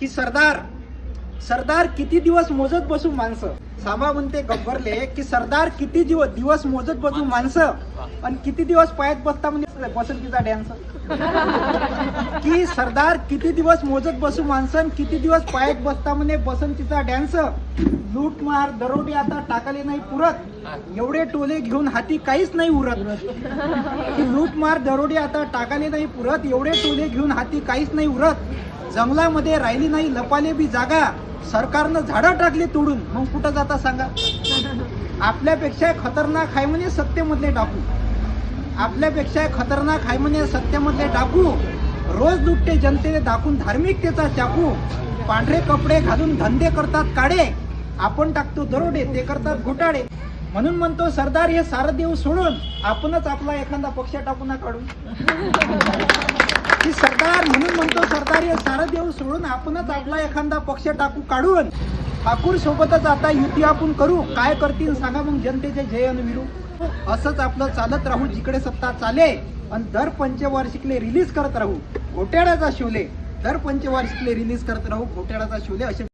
की सरदार किती दिवस मोजत बसू माणसं. सामा म्हणते गब्बरले की सरदार किती दिवस मोजत बसू माणसं आणि किती दिवस पायात बसता म्हणजे बसंतीचा डॅन्स. की सरदार किती दिवस मोजत बसू माणसं आणि किती दिवस पायात बसता म्हणे बसंतीचा डॅन्स. लूटमार दरोडे आता टाकाले नाही पुरत, एवढे टोले घेऊन हाती काहीच नाही उरत. की लूटमार दरोडे आता टाकाले नाही पुरत, एवढे टोले घेऊन हाती काहीच नाही उरत. जंगलामध्ये राहिली नाही लपाले बी जागा, सरकारनं झाडं टाकली तोडून, मग कुठं जाता सांगा. आपल्यापेक्षा खतरनाक आहे म्हणे सत्तेमधले डाकू, आपल्यापेक्षा खतरनाक आहे म्हणे सत्तेमधले डाकू. रोज लुटते जनतेने दाखवून धार्मिकतेचा चाकू. पांढरे कपडे घालून धंदे करतात काढे, आपण टाकतो दरोडे ते करतात घोटाळे. म्हणून म्हणतो सरदार हे सारं देऊ सोडून आपणच आपला एखादा पक्ष टाकू ना काढून. की सरदार म्हणून म्हणतो सरदार हे सारं देऊ सोडून आपणच आपला एखादा पक्ष टाकू काढून. ठाकूर सोबतच आता युती आपण करू, काय करतील सांगा मग जनतेचे जय अन विरू. असंच आपलं चालत राहू जिकडे सत्ता चाले आणि दर पंचवार्षिकले रिलीज करत राहू घोटाळ्याचा शिवले. दर पंचवार्षिकले रिलीज करत राहू घोटाळ्याचा शिवले. असे